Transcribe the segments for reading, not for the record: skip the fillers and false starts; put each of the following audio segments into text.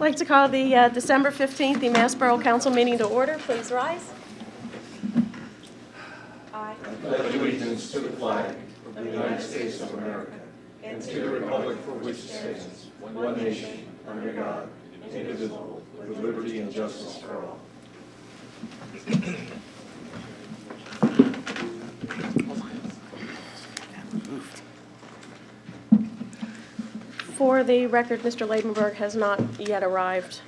like to call the December 15th, the Massboro Council meeting to order. Please rise. I pledge allegiance to the flag of the United States of America and to the republic for which it stands, one nation, under God, indivisible, with liberty and justice for all. For the record, Mr. Ladenburg has not yet arrived.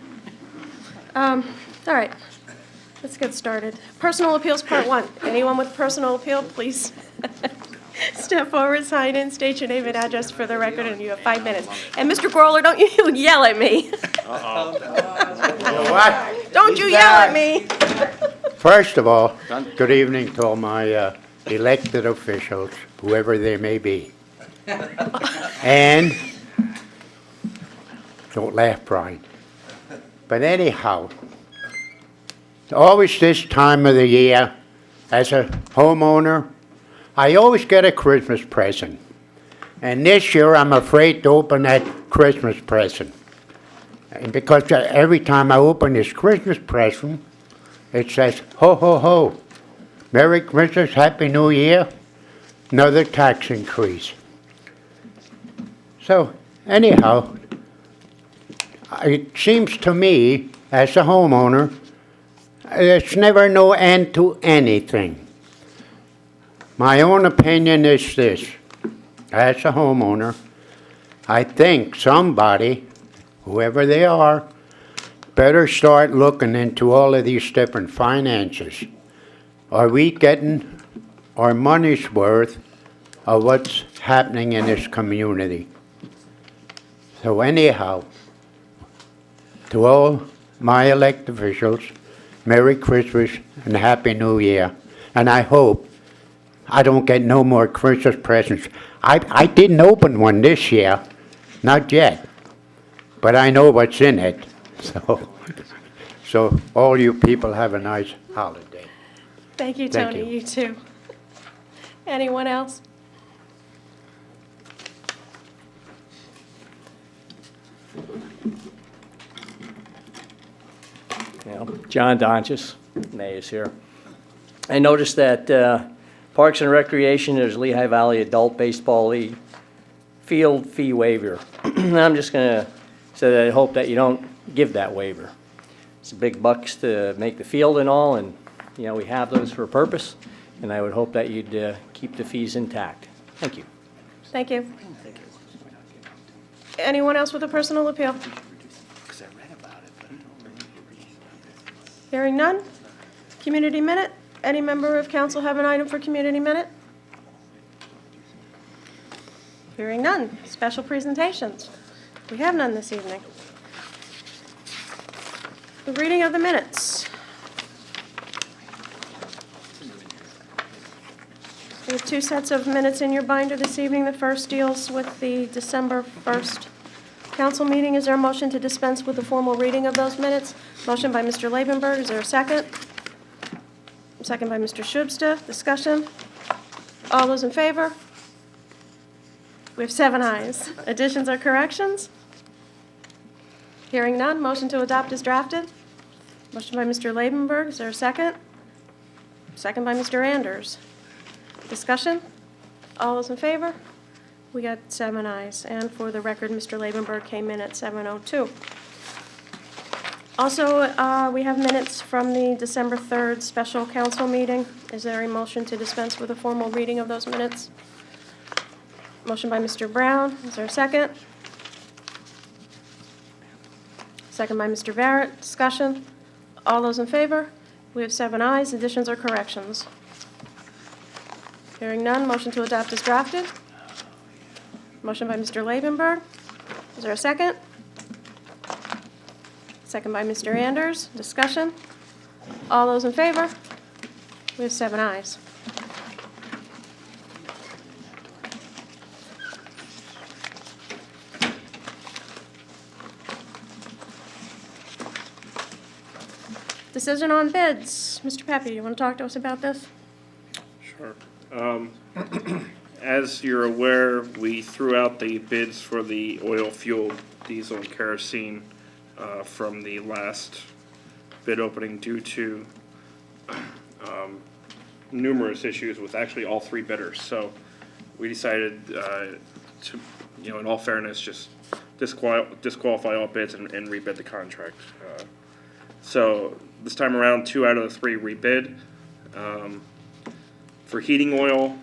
All right, let's get started. Personal appeals, part one. Anyone with personal appeal, please step forward, sign in, state your name and address for the record, and you have 5 minutes. And Mr. Growler, don't you yell at me. What? Don't you yell at me. First of all, good evening to all my elected officials, whoever they may be. And, don't laugh, Brian. But anyhow, always this time of the year, as a homeowner, I always get a Christmas present. And this year, I'm afraid to open that Christmas present. And because every time I open this Christmas present, it says, ho, ho, ho, Merry Christmas, Happy New Year, another tax increase. So, anyhow, it seems to me, as a homeowner, there's never no end to anything. My own opinion is this. As a homeowner, I think somebody, whoever they are, better start looking into all of these different finances. Are we getting our money's worth of what's happening in this community? So anyhow, to all my elected officials, Merry Christmas and Happy New Year. And I hope I don't get no more Christmas presents. I didn't open one this year, not yet, but I know what's in it. So all you people have a nice holiday. Thank you, Thank Tony. you. You too. Anyone else? John Donchis, May is here. I noticed that Parks and Recreation, there's Lehigh Valley Adult Baseball League field fee waiver. I'm just going to say that I hope that you don't give that waiver. It's big bucks to make the field and all, and we have those for a purpose, and I would hope that you'd keep the fees intact. Thank you. Thank you. Anyone else with a personal appeal? Hearing none. Community minute. Any member of council have an item for community minute? Hearing none. Special presentations. We have none this evening. The reading of the minutes. We have 2 sets of minutes in your binder this evening. The first deals with the December 1st council meeting. Is there a motion to dispense with the formal reading of those minutes? Motion by Mr. Labenberg. Is there a second? Second by Mr. Schubsta. Discussion? All those in favor? We have 7 ayes. Additions or corrections? Hearing none. Motion to adopt is drafted. Motion by Mr. Labenberg. Is there a second? Second by Mr. Anders. Discussion? All those in favor? We got 7 ayes. And for the record, Mr. Labenberg came in at 7:02. Also, we have minutes from the December 3rd special council meeting. Is there a motion to dispense with a formal reading of those minutes? Motion by Mr. Brown. Is there a second? Second by Mr. Barrett. Discussion? All those in favor? We have 7 ayes. Additions or corrections? Hearing none, motion to adopt is drafted. Motion by Mr. Labenberg. Is there a second? Second by Mr. Anders. Discussion? All those in favor? We have 7 ayes. Decision on bids. Mr. Pepe, you want to talk to us about this? Sure. As you're aware, we threw out the bids for the oil, fuel, diesel, and kerosene from the last bid opening due to numerous issues with actually all three bidders. So we decided to, in all fairness, just disqualify all bids and rebid the contract. So this time around, 2 out of the 3 rebid. For heating oil,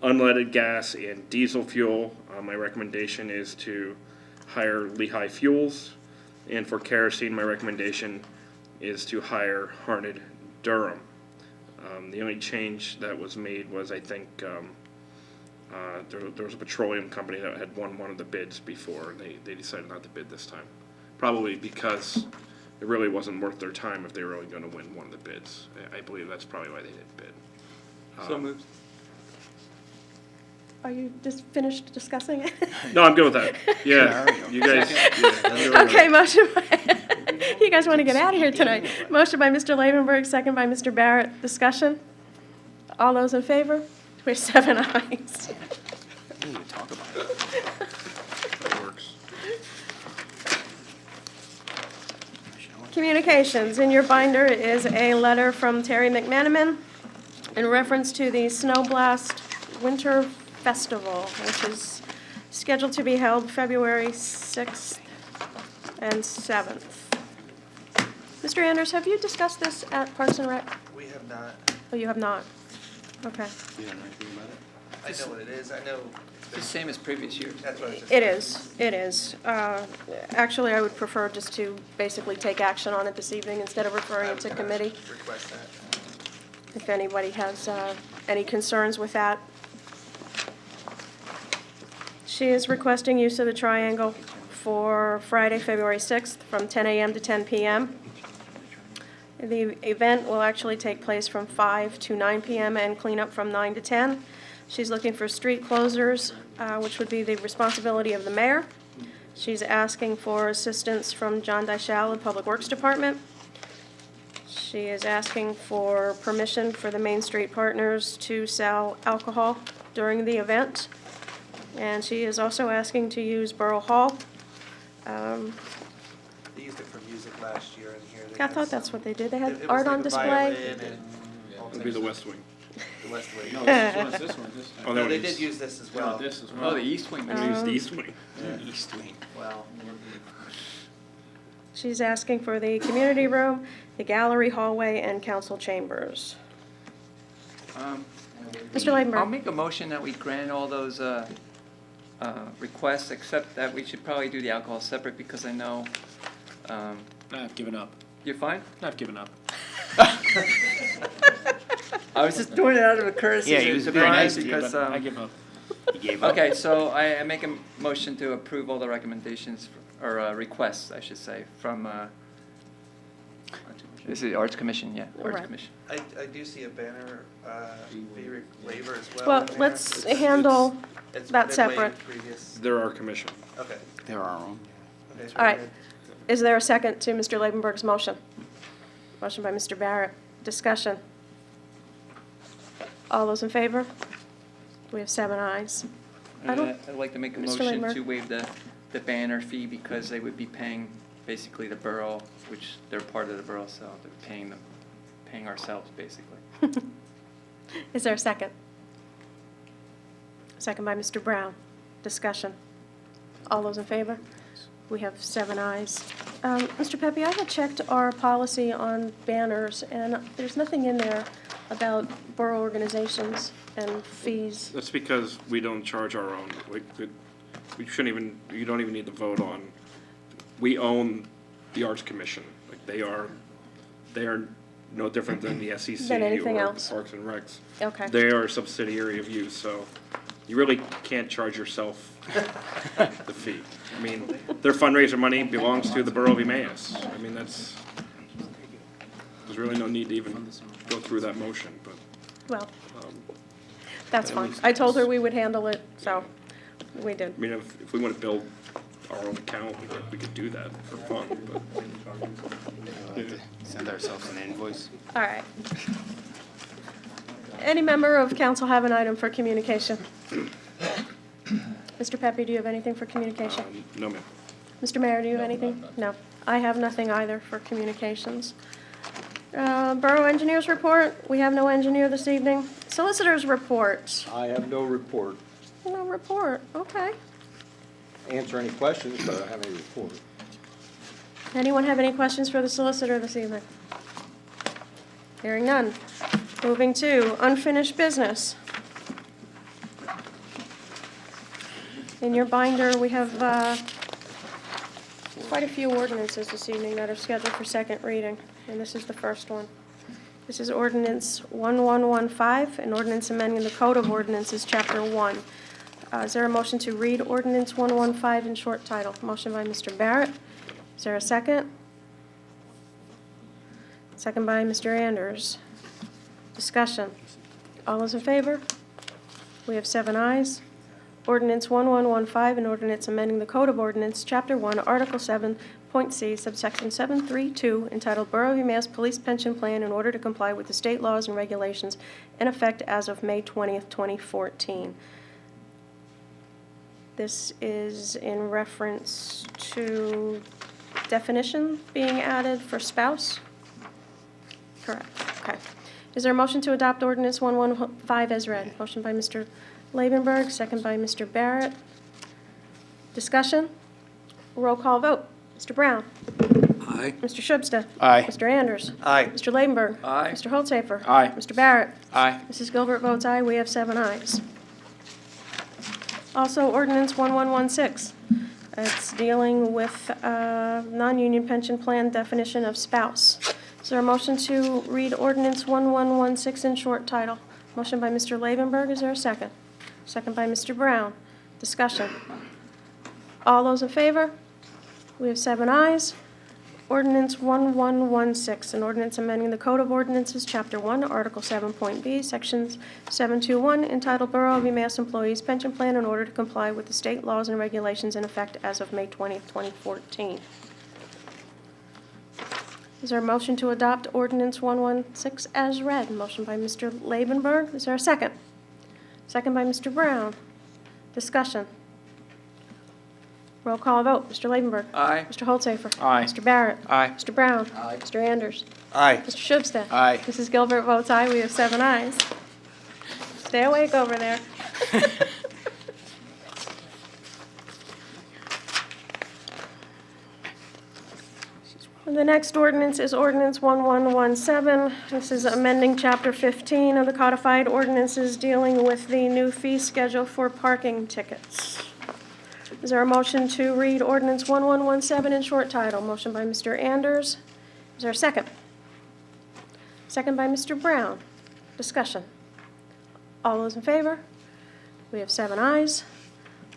unleaded gas, and diesel fuel, my recommendation is to hire Lehigh Fuels. And for kerosene, my recommendation is to hire Harned Durham. The only change that was made was, I think, there was a petroleum company that had won one of the bids before, and they decided not to bid this time. Probably because it really wasn't worth their time if they were only going to win one of the bids. I believe that's probably why they didn't bid. So moved. Are you just finished discussing it? No, I'm good with that. Yeah, you guys. Yeah, Okay, motion by, you guys want to get out of here tonight. Motion by Mr. Lavenberg, second by Mr. Barrett. Discussion? All those in favor? We have 7 ayes. That works. Communications. In your binder is a letter from Terry McManaman in reference to the Snow Blast Winter Festival, which is scheduled to be held February 6th and 7th. Mr. Anders, have you discussed this at Parks and Rec? We have not. Oh, you have not? Okay. I know what it is. I know It's the same as previous years. that's what I was just. It is, it is. Actually, I would prefer just to basically take action on it this evening instead of referring it to committee. Request that. If anybody has any concerns with that. She is requesting use of the triangle for Friday, February 6th, from 10 a.m. to 10 p.m. The event will actually take place from 5 to 9 p.m. and cleanup from 9 to 10. She's looking for street closers, which would be the responsibility of the mayor. She's asking for assistance from John Dyshall, the Public Works Department. She is asking for permission for the Main Street Partners to sell alcohol during the event. And she is also asking to use Borough Hall. They used it for music last year in here. I thought that's what they did. They had It was art like on a display. violin and all It'll be the types West Wing. of- The West Wing. No, this one. Oh, No, that they was- did use this as No, well. this as Oh, well. the East Wing. They used the East Wing. East Wing. Well, She's asking for the community room, the gallery, hallway, and council chambers. Mr. I'll Leidenberg? make a motion that we grant all those requests, except that we should probably do the alcohol separate because I know, I've given up. you're fine? I've given up. I was just doing it out of a courtesy Yeah, he was to very Brian nice to you, because, I give up. He gave up. okay, so I make a motion to approve all the recommendations, or requests, I should say, from, this is the Arts Commission, yeah, Arts Right. Commission. I do see a banner fee waiver as well. Well, in there. let's It's- handle it's that been separate. waived previous. They're our commission. Okay. They're our own. Okay, All right. very Is there a second to Mr. Leibenberg's motion? Motion by Mr. Barrett. Discussion. All those in favor? We have 7 ayes. I don't- I'd like to make a Mr. motion Lindbergh? to waive the banner fee because they would be paying basically the borough, which they're part of the borough, so they're paying ourselves, basically. Is there a second? Second by Mr. Brown. Discussion. All those in favor? We have 7 ayes. Mr. Pepe, I had checked our policy on banners, and there's nothing in there about borough organizations and fees. That's because we don't charge our own. We shouldn't even, you don't even need to vote on. We own the Arts Commission. Like, they are no different than the SEC Than anything or else. Parks and Recs. Okay. They are a subsidiary of you, so you really can't charge yourself the fee. I mean, their fundraiser money belongs to the Borough of Emmaus. I mean, there's really no need to even go through that motion, but, Well, that's fine. I told her we would handle it, so we did. I mean, if we want to build our own account, we could do that for fun, but. Send ourselves an invoice. All right. Any member of council have an item for communication? Mr. Pepe, do you have anything for communication? No, ma'am. Mr. Mayor, do you have anything? No. I have nothing either for communications. Borough Engineers Report, we have no engineer this evening. Solicitors Report, I have no report. no report, okay. Answer any questions, but I don't have any report. Anyone have any questions for the solicitor this evening? Hearing none. Moving to unfinished business. In your binder, we have quite a few ordinances this evening that are scheduled for second reading, and this is the first one. This is ordinance 1115, an ordinance amending the Code of Ordinances, Chapter 1. Is there a motion to read ordinance 115 in short title? Motion by Mr. Barrett. Is there a second? Second by Mr. Anders. Discussion. All those in favor? We have 7 ayes. Ordinance 1115, an ordinance amending the Code of Ordinance, Chapter 1, Article 7, Point C, subsection 732, entitled Borough of UMass Police Pension Plan in order to comply with the state laws and regulations in effect as of May 20th, 2014. This is in reference to definition being added for spouse? Correct, okay. Is there a motion to adopt ordinance 115 as read? Motion by Mr. Labenberg, second by Mr. Barrett. Discussion? Roll call vote. Mr. Brown? Aye. Mr. Shubsta? Aye. Mr. Anders? Aye. Mr. Labenberg? Aye. Mr. Holzapher? Aye. Mr. Barrett? Aye. Mrs. Gilbert votes aye. We have 7 ayes. Also, ordinance 1116. It's dealing with non-union pension plan definition of spouse. Is there a motion to read ordinance 1116 in short title? Motion by Mr. Labenberg. Is there a second? Second by Mr. Brown. Discussion. All those in favor? We have 7 ayes. Ordinance 1116, an ordinance amending the Code of Ordinances, Chapter 1, Article 7.b, Sections 721, entitled Borough of UMass Employees Pension Plan in order to comply with the state laws and regulations in effect as of May 20th, 2014. Is there a motion to adopt ordinance 116 as read? Motion by Mr. Labenberg. Is there a second? Second by Mr. Brown. Discussion. Roll call vote. Mr. Labenberg. Aye. Mr. Holzapher. Aye. Mr. Barrett. Aye. Mr. Brown. Aye. Mr. Anders. Aye. Mr. Shubstack. Aye. Mrs. Gilbert votes aye. We have 7 ayes. Stay awake over there. The next ordinance is ordinance 1117. This is amending Chapter 15 of the codified ordinances dealing with the new fee schedule for parking tickets. Is there a motion to read ordinance 1117 in short title? Motion by Mr. Anders. Is there a second? Second by Mr. Brown. Discussion. All those in favor? We have 7 ayes.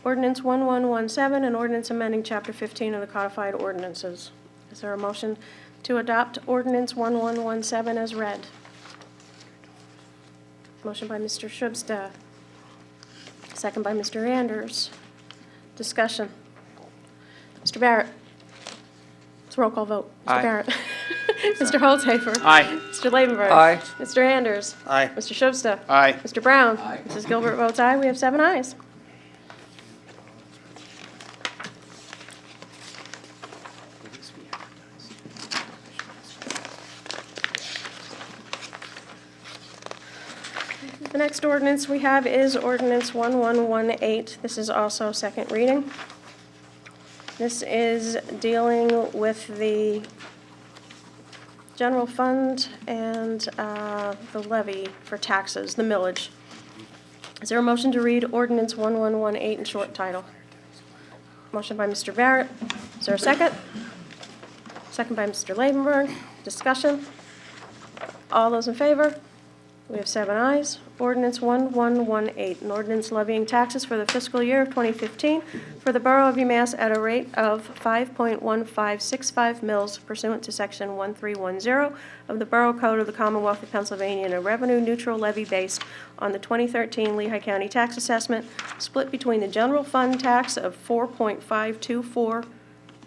Ordinance 1117, an ordinance amending Chapter 15 of the codified ordinances. Is there a motion to adopt ordinance 1117 as read? Motion by Mr. Shubstack. Second by Mr. Anders. Discussion. Mr. Barrett. It's a roll call vote. Mr. Aye. Barrett. Mr. Holzapher. Aye. Mr. Labenberg. Aye. Mr. Anders. Aye. Mr. Shubstack. Aye. Mr. Brown. Mrs. Gilbert votes aye. We have 7 ayes. The next ordinance we have is ordinance 1118. This is also second reading. This is dealing with the general fund and the levy for taxes, the millage. Is there a motion to read ordinance 1118 in short title? Motion by Mr. Barrett. Is there a second? Second by Mr. Labenberg. Discussion. All those in favor? We have 7 ayes. Ordinance 1118, an ordinance levying taxes for the fiscal year of 2015 for the Borough of UMass at a rate of 5.1565 mils pursuant to Section 1310 of the Borough Code of the Commonwealth of Pennsylvania and a revenue-neutral levy based on the 2013 Lehigh County tax assessment split between the general fund tax of 4.524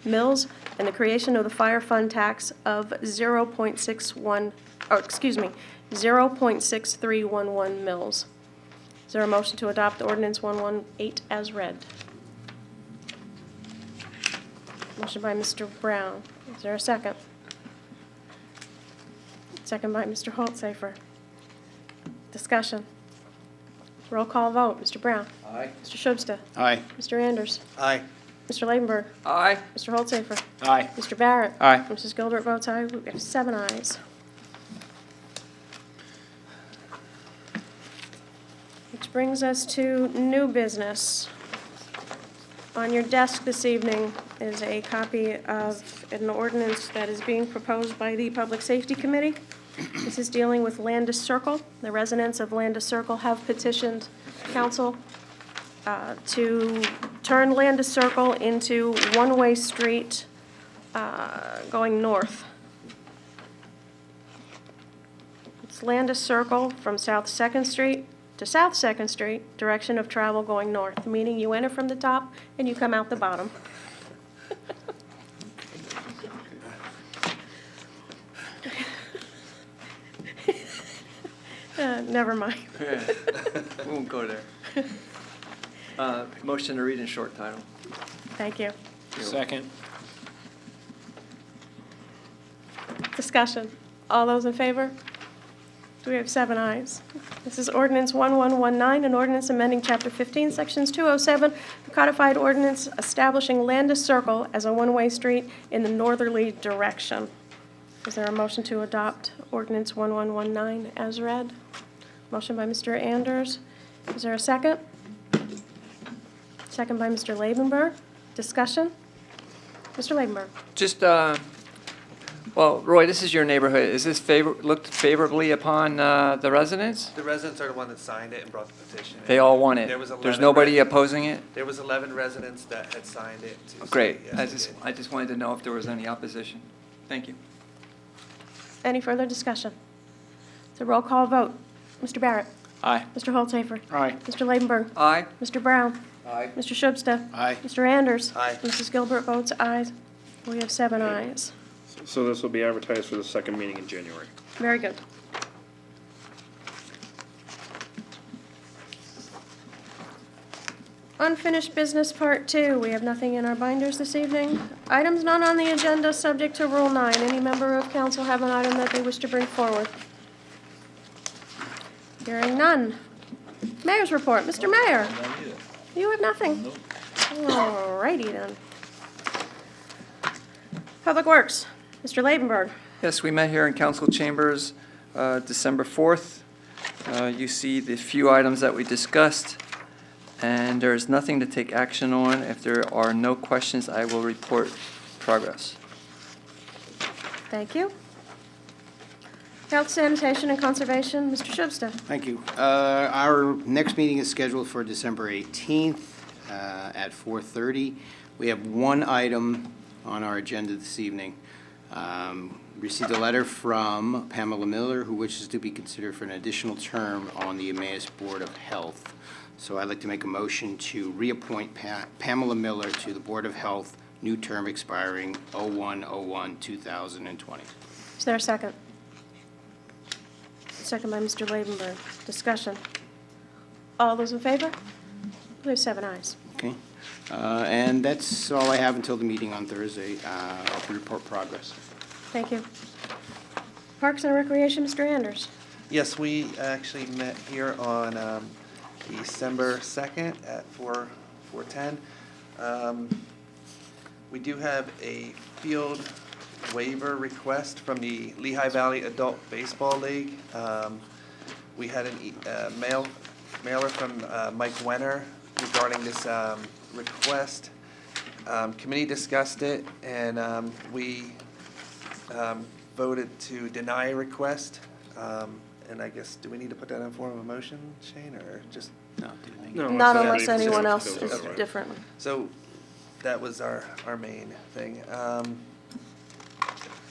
mils and the creation of the fire fund tax of 0.6311 mils. Is there a motion to adopt ordinance 118 as read? Motion by Mr. Brown. Is there a second? Second by Mr. Holtsafer. Discussion. Roll call vote. Mr. Brown. Aye. Mr. Shubsta. Aye. Mr. Anders. Aye. Mr. Leibenberg. Aye. Mr. Holtsafer. Aye. Mr. Barrett. Aye. Mrs. Gilbert votes aye. We have 7 ayes. Which brings us to new business. On your desk this evening is a copy of an ordinance that is being proposed by the Public Safety Committee. This is dealing with Landis Circle. The residents of Landis Circle have petitioned council to turn Landis Circle into one-way street going north. It's Landis Circle from South 2nd Street to South 2nd Street, direction of travel going north, meaning you enter from the top and you come out the bottom. Never mind. We won't go there. Motion to read in short title. Thank you. Second. Discussion. All those in favor? We have 7 ayes. This is ordinance 1119, an ordinance amending Chapter 15, Sections 207, the codified ordinance establishing Landis Circle as a one-way street in the northerly direction. Is there a motion to adopt ordinance 1119 as read? Motion by Mr. Anders. Is there a second? Second by Mr. Leibenberg. Discussion? Mr. Leibenberg. Just, well, Roy, this is your neighborhood. Is this looked favorably upon the residents? The residents are the one that signed it and brought the petition in. They all want it. There was There's 11 nobody res- opposing it? There was 11 residents that had signed it to say Great. yes, they I just wanted to know if there was any opposition. Thank you. Any further discussion? It's a roll call vote. Mr. Barrett. Aye. Mr. Holtsafer. Aye. Mr. Leibenberg. Aye. Mr. Brown. Aye. Mr. Shubsta. Aye. Mr. Anders. Aye. Mrs. Gilbert votes aye. We have 7 ayes. So this will be advertised for the second meeting in January. Very good. Unfinished business part 2. We have nothing in our binders this evening. Items not on the agenda subject to Rule 9. Any member of council have an item that they wish to bring forward? Hearing none. Mayor's report. Mr. Mayor. You have nothing? All righty then. Public Works. Mr. Leibenberg. Yes, we met here in council chambers December 4th. You see the few items that we discussed, and there's nothing to take action on. If there are no questions, I will report progress. Thank you. Health, Sanitation, and Conservation, Mr. Shubsta. Thank you. Our next meeting is scheduled for December 18th at 4:30. We have one item on our agenda this evening. Received a letter from Pamela Miller, who wishes to be considered for an additional term on the Emmaus Board of Health. So I'd like to make a motion to reappoint Pamela Miller to the Board of Health, new term expiring 01/01/2020. Is there a second? Second by Mr. Leibenberg. Discussion. All those in favor? We have 7 ayes. Okay. And that's all I have until the meeting on Thursday. I'll report progress. Thank you. Parks and Recreation, Mr. Anders. Yes, we actually met here on December 2nd at 4:10. We do have a field waiver request from the Lehigh Valley Adult Baseball League. We had a mailer from Mike Wenner regarding this request. Committee discussed it, and we voted to deny a request. And I guess, do we need to put that in form of a motion, Shane, or just? No, do they? No, Not it's unless already- anyone else it's is already- different. So that was our main thing.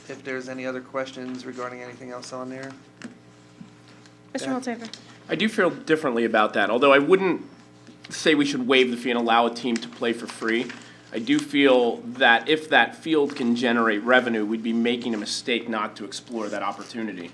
If there's any other questions regarding anything else on there? Mr. Holtsafer. I do feel differently about that, although I wouldn't say we should waive the fee and allow a team to play for free. I do feel that if that field can generate revenue, we'd be making a mistake not to explore that opportunity.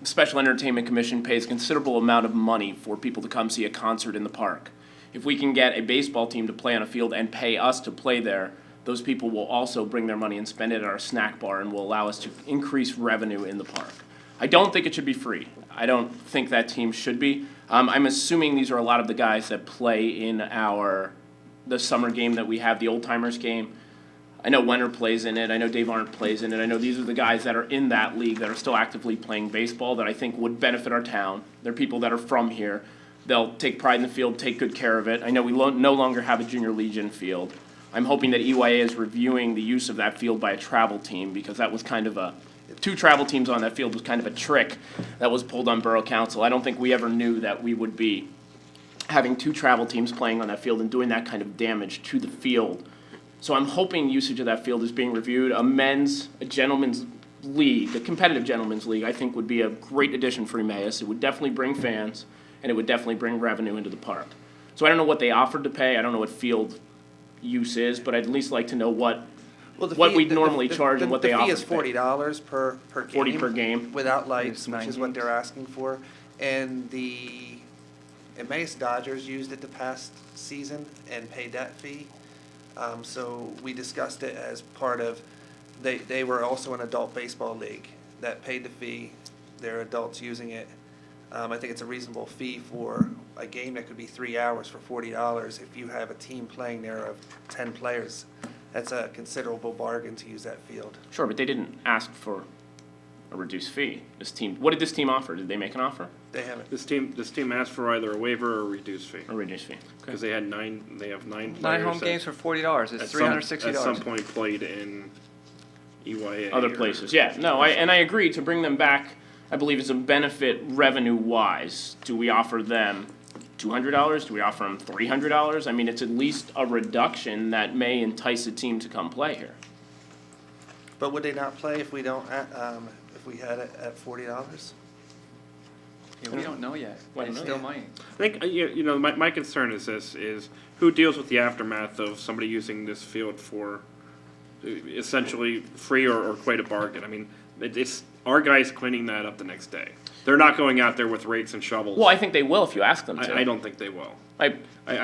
Special Entertainment Commission pays a considerable amount of money for people to come see a concert in the park. If we can get a baseball team to play on a field and pay us to play there, those people will also bring their money and spend it at our snack bar and will allow us to increase revenue in the park. I don't think it should be free. I don't think that team should be. I'm assuming these are a lot of the guys that play in the summer game that we have, the old timers game. I know Wenner plays in it. I know Dave Arndt plays in it. I know these are the guys that are in that league that are still actively playing baseball that I think would benefit our town. They're people that are from here. They'll take pride in the field, take good care of it. I know we no longer have a Junior Legion field. I'm hoping that EYA is reviewing the use of that field by a travel team, because that was kind of two travel teams on that field was kind of a trick that was pulled on Borough Council. I don't think we ever knew that we would be having two travel teams playing on that field and doing that kind of damage to the field. So I'm hoping usage of that field is being reviewed. A gentleman's league, a competitive gentleman's league, I think would be a great addition for Emmaus. It would definitely bring fans, and it would definitely bring revenue into the park. So I don't know what they offered to pay. I don't know what field use is, but I'd at least like to know what we'd normally charge and what they offer. The fee is $40 per game. 40 per game. Without lights, It's which is 9 what they're asking for. And the Emmaus Dodgers used it the past season and paid that fee. So we discussed it as part of, they were also an adult baseball league that paid the fee. They're adults using it. I think it's a reasonable fee for a game that could be 3 hours for $40. If you have a team playing there of 10 players, that's a considerable bargain to use that field. Sure, but they didn't ask for a reduced fee. What did this team offer? Did they make an offer? They haven't. This team asked for either a waiver or a reduced fee. A reduced fee. Because they have 9 players. 9 home games for $40, it's $360. At some point played in EYA. Other places, yeah. No, I agree to bring them back, I believe is a benefit revenue-wise. Do we offer them $200? Do we offer them $300? I mean, it's at least a reduction that may entice a team to come play here. But would they not play if we don't, if we had it at $40? Yeah, we don't know yet. We don't They know still yet. might. I think, my concern is this, is who deals with the aftermath of somebody using this field for essentially free or quite a bargain? I mean, it's our guys cleaning that up the next day. They're not going out there with rakes and shovels. Well, I think they will if you ask them to. I don't think they will. I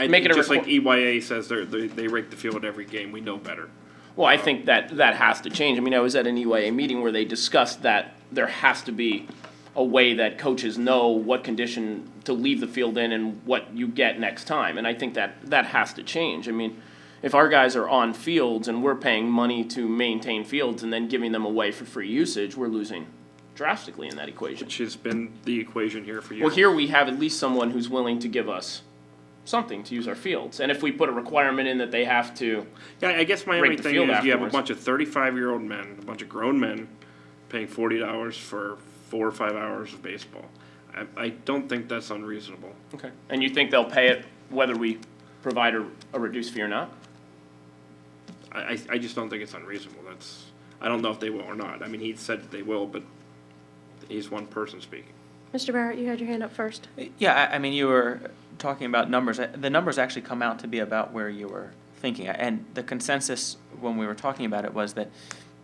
Make it just like requ- EYA says they rake the field every game. We know better. Well, I think that has to change. I mean, I was at an EYA meeting where they discussed that there has to be a way that coaches know what condition to leave the field in and what you get next time. And I think that has to change. I mean, if our guys are on fields and we're paying money to maintain fields and then giving them away for free usage, we're losing drastically in that equation. Which has been the equation here for years. Well, here we have at least someone who's willing to give us something to use our fields. And if we put a requirement in that they have to, Yeah, I guess my rake only the thing field is you have a afterwards. bunch of 35-year-old men, a bunch of grown men, paying $40 for 4 or 5 hours of baseball. I don't think that's unreasonable. okay, and you think they'll pay it whether we provide a reduced fee or not? I just don't think it's unreasonable. I don't know if they will or not. I mean, he said they will, but he's one person speaking. Mr. Barrett, you had your hand up first. Yeah, I mean, you were talking about numbers. The numbers actually come out to be about where you were thinking. And the consensus when we were talking about it was that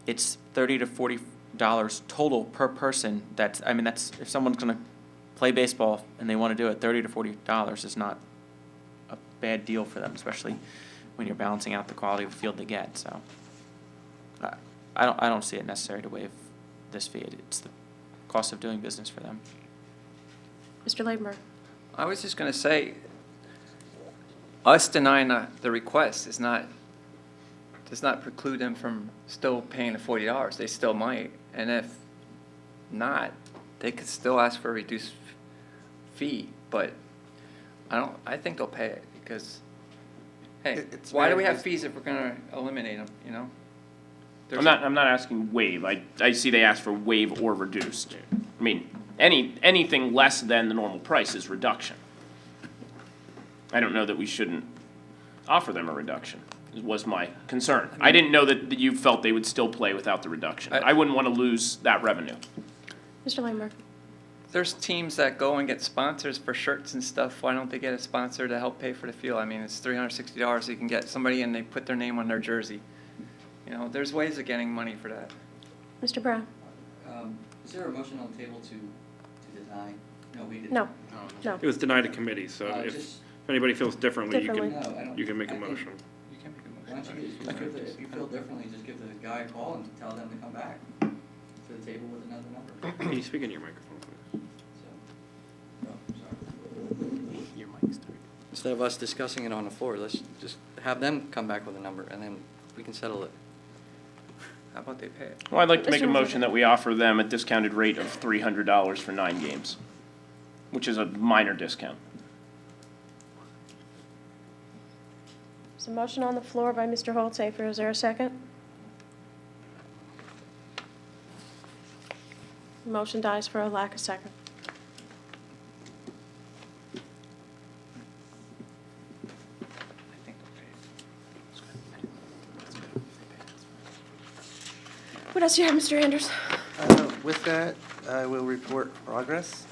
it's $30 to $40 total per person. That's if someone's going to play baseball and they want to do it, $30 to $40 is not a bad deal for them, especially when you're balancing out the quality of the field they get. So I don't see it necessary to waive this fee. It's the cost of doing business for them. Mr. Labenberg. I was just gonna say, us denying the request does not preclude them from still paying the $40. They still might, and if not, they could still ask for a reduced fee, but I think they'll pay it, because, hey, It's why do we very- have fees if we're gonna eliminate them, you know? I'm not asking waive. I see they ask for waive or reduced. I mean, anything less than the normal price is reduction. I don't know that we shouldn't offer them a reduction, was my concern. I didn't know that you felt they would still play without the reduction. I wouldn't want to lose that revenue. Mr. Labenberg. There's teams that go and get sponsors for shirts and stuff. Why don't they get a sponsor to help pay for the field? I mean, it's $360. You can get somebody and they put their name on their jersey. You know, there's ways of getting money for that. Mr. Brown. Is there a motion on the table to deny? No, we didn't. No. No. It was denied to committee, so if Just, anybody feels differently, Differently. no, I don't. you can make a I think- motion. You can make a motion. Why Why don't you if you feel differently, just give the guy a call and tell them to come back to the table with another number. Can you speak in your microphone, please? So, sorry. Instead of us discussing it on the floor, let's just have them come back with a number, and then we can settle it. How about they pay it? Well, I'd like to make a Mr. motion that we offer them a discounted rate of $300 for 9 games, which is a minor discount. There's a motion on the floor by Mr. Holzapher. Is there a second? Motion dies for a lack of second. What else do you have, Mr. Anders? With that, I will report progress.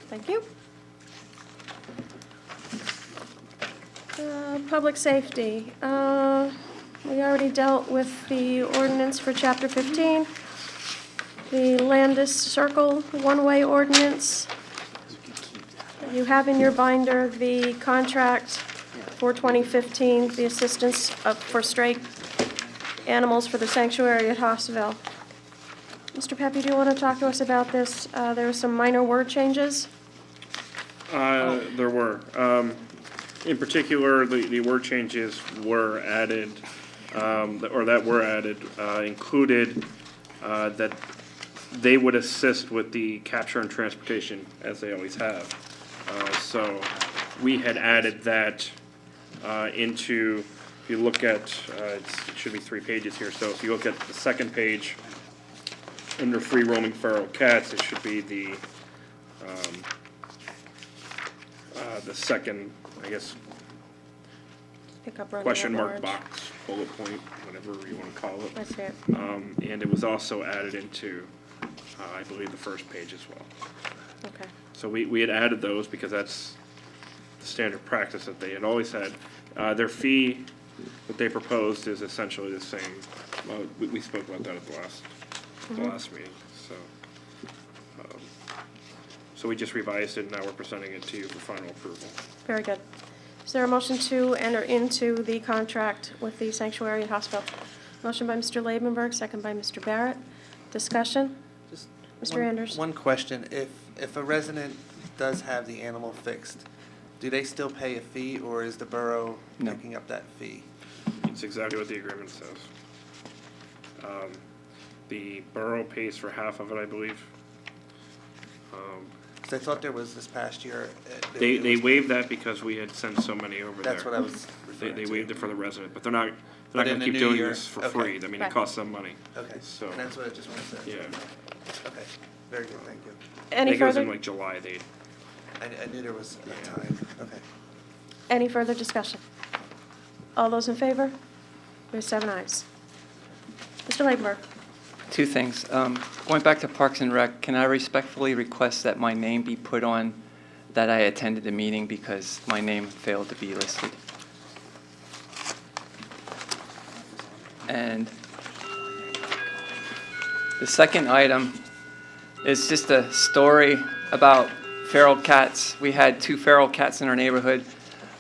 Thank you. Public safety. We already dealt with the ordinance for Chapter 15, the Landis Circle one-way ordinance. You have in your binder the contract for 2015, the assistance for stray animals for the sanctuary at Hossville. Mr. Pepe, do you want to talk to us about this? There are some minor word changes. There were. In particular, the word changes were added, included that they would assist with the capture and transportation as they always have. So we had added that into, if you look at, it should be 3 pages here, so if you look at the second page, under free roaming feral cats, it should be the second, I guess, Pick up running question at mark large. box, bullet point, whatever you want to call it. I see it. And it was also added into, I believe, the first page as well. Okay. So we had added those because that's the standard practice that they had always had. Their fee that they proposed is essentially the same. Well, we spoke about that at the last meeting, so. So we just revised it, and now we're presenting it to you for final approval. Very good. Is there a motion to enter into the contract with the sanctuary at Hospital? Motion by Mr. Labenberg, second by Mr. Barrett. Discussion? Just Mr. one- Anders? One question, if a resident does have the animal fixed, do they still pay a fee, or is the borough No. picking up that fee? It's exactly what the agreement says. The borough pays for half of it, I believe. 'Cause I thought there was this past year. They it was- waived that because we had sent so many over there. That's what I was referring to. They waived it for the resident, but they're not But gonna in the keep new doing year- this for okay. free. I mean, it Right. costs them money. Okay, So, and that's what I just wanted to say. yeah. Okay, very good, thank you. Any It goes in further, like July, I knew there was a time, okay. any further discussion? All those in favor? We have 7 ayes. Mr. Labenberg? 2 things. Going back to Parks and Rec, can I respectfully request that my name be put on that I attended the meeting because my name failed to be listed? And the second item is just a story about feral cats. We had 2 feral cats in our neighborhood.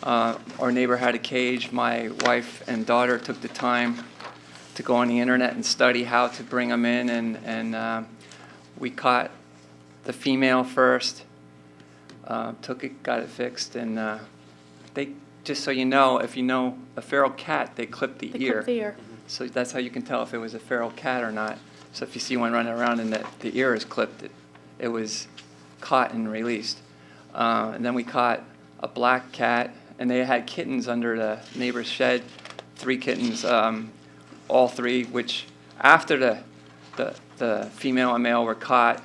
Our neighbor had a cage. My wife and daughter took the time to go on the internet and study how to bring them in, and we caught the female first, took it, got it fixed, and they, just so you know, if you know a feral cat, they clip the They ear. clip the ear. So that's how you can tell if it was a feral cat or not. So if you see one running around and the ear is clipped, it was caught and released. And then we caught a black cat, and they had kittens under the neighbor's shed, 3 kittens, all 3, which after the female and male were caught,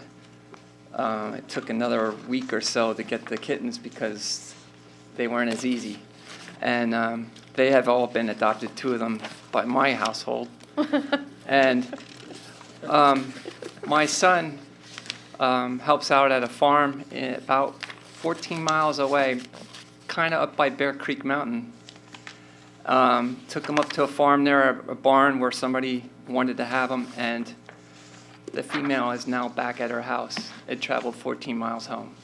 it took another week or so to get the kittens because they weren't as easy. And they have all been adopted, 2 of them by my household. And my son helps out at a farm about 14 miles away, kind of up by Bear Creek Mountain. Took him up to a farm there, a barn where somebody wanted to have him, and the female is now back at her house. It traveled 14 miles home.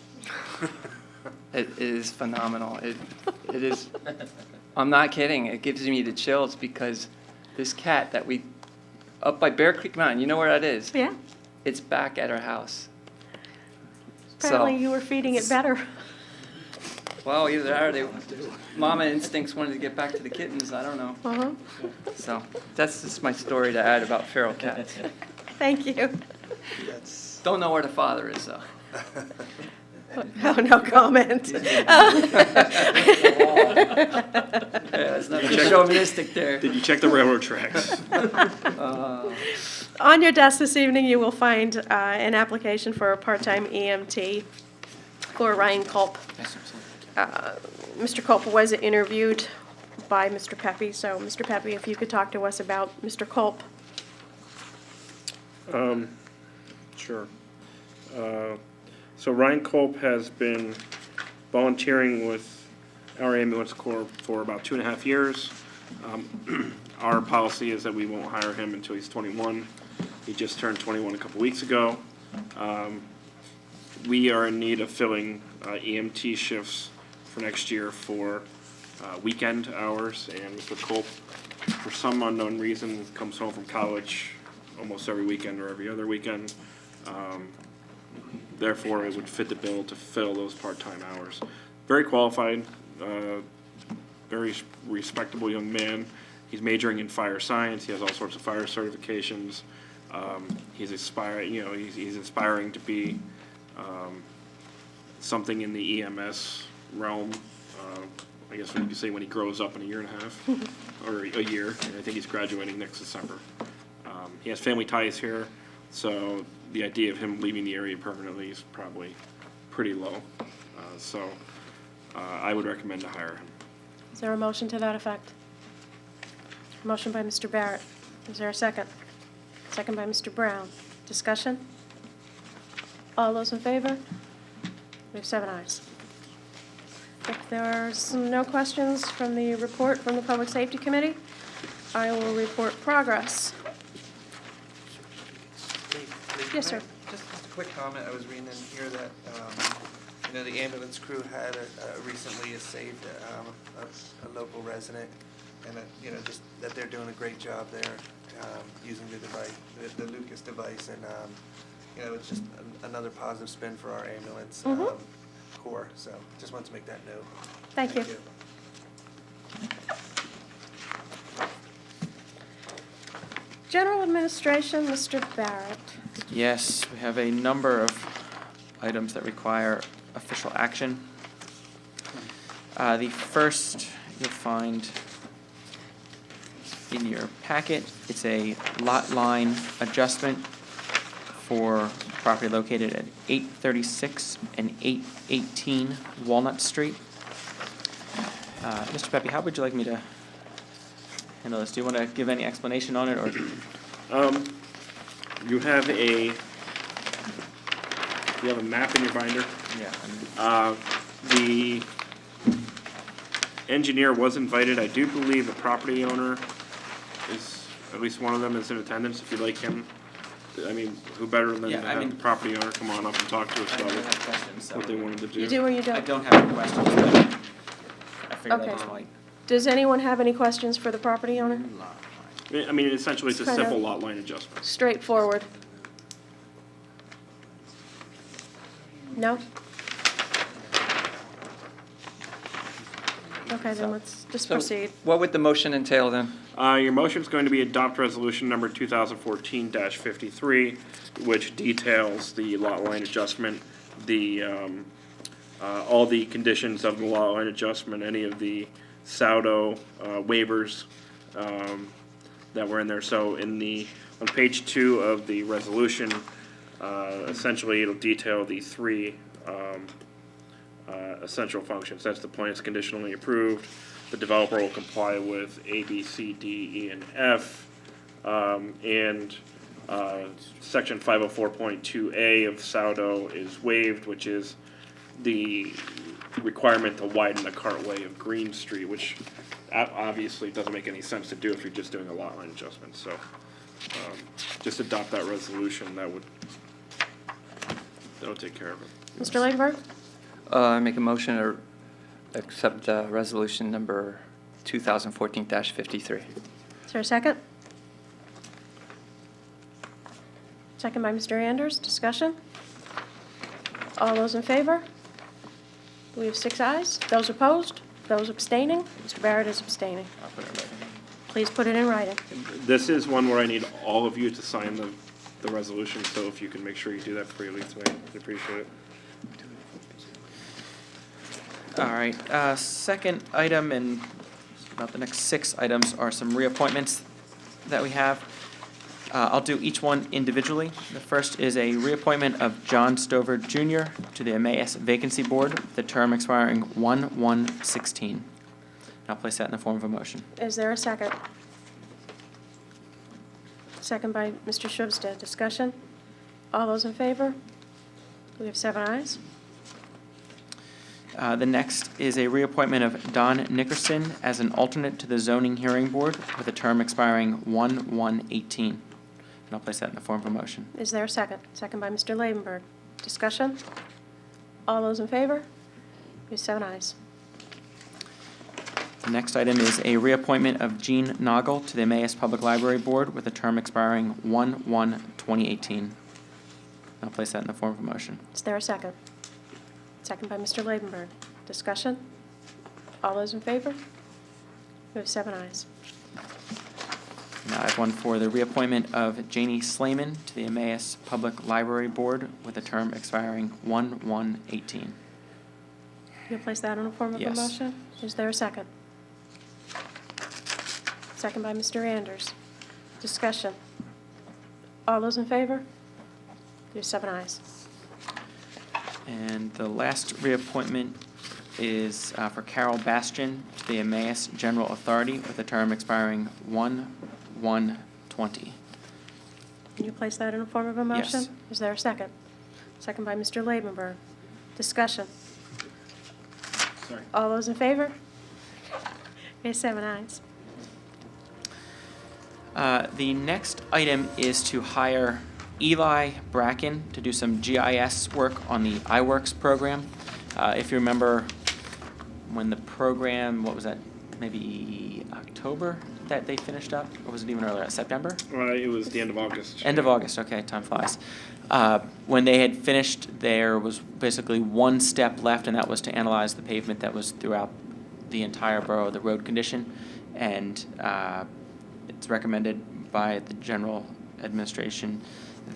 It is phenomenal. It is, I'm not kidding. It gives me the chills because this cat that we, up by Bear Creek Mountain, you know where that is? Yeah, It's back at our house. apparently So, you were feeding it better. well, either that or mama instincts wanted to get back to the kittens. I don't know. Uh-huh. So that's just my story to add about feral cats. Thank you. That's, Don't know where the father is though. Oh, no comment. Yeah, it's not chauvinistic there. Did you check the railroad tracks? On your desk this evening, you will find an application for a part-time EMT for Ryan Culp. Mr. Culp was interviewed by Mr. Pepe, so Mr. Pepe, if you could talk to us about Mr. Culp. Sure. So Ryan Culp has been volunteering with our ambulance corps for about 2.5 years. Our policy is that we won't hire him until he's 21. He just turned 21 a couple weeks ago. We are in need of filling EMT shifts for next year for weekend hours, and Mr. Culp, for some unknown reason, comes home from college almost every weekend or every other weekend. Therefore, it would fit the bill to fill those part-time hours. Very qualified, very respectable young man. He's majoring in fire science. He has all sorts of fire certifications. He's inspiring to be something in the EMS realm. I guess you could say when he grows up in 1.5 years or a year. And I think he's graduating next December. He has family ties here, so the idea of him leaving the area permanently is probably pretty low. So I would recommend to hire him. Is there a motion to that effect? Motion by Mr. Barrett. Is there a second? Second by Mr. Brown. Discussion? All those in favor? We have 7 ayes. If there's no questions from the report from the Public Safety Committee, I will report progress. Yes, sir. Just a quick comment. I was reading in here that, the ambulance crew had recently saved a local resident, and that, just that they're doing a great job there using the device, the Lucas device, and it's just another positive spin for our ambulance corps. So just wanted to make that note. Thank you. General Administration, Mr. Barrett. Yes, we have a number of items that require official action. The first you'll find in your packet. It's a lot line adjustment for property located at 836 and 818 Walnut Street. Mr. Pepe, how would you like me to handle this? Do you want to give any explanation on it, or? You have a map in your binder. Yeah. The engineer was invited. I do believe the property owner is, at least one of them is in attendance, if you'd like him. I mean, who better than to have the property owner come on up and talk to us I do about have questions, so what they wanted to do. You do or you I don't? don't have any questions, but I figured Okay. I just might. Does anyone have any questions for the property owner? I mean, essentially, it's a Kind of. simple lot line adjustment. Straightforward. No? Okay, then let's just So proceed. what would the motion entail then? Your motion is going to be adopt resolution number 2014-53, which details the lot line adjustment, all the conditions of the lot line adjustment, any of the SAUDO waivers that were in there. So on page 2 of the resolution, essentially it'll detail the 3 essential functions. That's the plan is conditionally approved. The developer will comply with A, B, C, D, E, and F. And section 504.2A of SAUDO is waived, which is the requirement to widen the cartway of Green Street, which obviously doesn't make any sense to do if you're just doing a lot line adjustment. So just adopt that resolution. That'll take care of it. Mr. Ladenburg? I make a motion to accept resolution number 2014-53. Is there a second? Second by Mr. Anders. Discussion? All those in favor? We have 6 ayes. Those opposed? Those abstaining? Mr. Barrett is abstaining. I'll put it in writing. Please put it in writing. This is one where I need all of you to sign the resolution, so if you can make sure you do that before you leave tonight, I'd appreciate it. All right, second item, and about the next 6 items are some reappointments that we have. I'll do each one individually. The first is a reappointment of John Stover Jr. to the Emmaus Vacancy Board, the term expiring 1/1/16. I'll place that in the form of a motion. Is there a second? Second by Mr. Schubsted. Discussion? All those in favor? We have 7 ayes. The next is a reappointment of Don Nickerson as an alternate to the Zoning Hearing Board with a term expiring 1/1/18. And I'll place that in the form of a motion. Is there a second? Second by Mr. Lavenberg. Discussion? All those in favor? We have 7 ayes. The next item is a reappointment of Jean Noggle to the Emmaus Public Library Board with a term expiring 1/1/2018. I'll place that in the form of a motion. Is there a second? Second by Mr. Lavenberg. Discussion? All those in favor? We have 7 ayes. Now I have one for the reappointment of Janie Slayman to the Emmaus Public Library Board with a term expiring 1/1/18. You'll place that in the form of a Yes. motion? Is there a second? Second by Mr. Anders. Discussion? All those in favor? We have 7 ayes. And the last reappointment is for Carol Bastian to the Emmaus General Authority with a term expiring 1/1/20. Can you place that in the form of a motion? Yes. Is there a second? Second by Mr. Lavenberg. Discussion? Sorry. All those in favor? We have 7 ayes. The next item is to hire Eli Bracken to do some GIS work on the iWorks program. If you remember when the program, what was that, maybe October that they finished up? Or was it even earlier, September? It was the end of August. End of August, okay, time flies. When they had finished, there was basically one step left, and that was to analyze the pavement that was throughout the entire borough, the road condition. And it's recommended by the general administration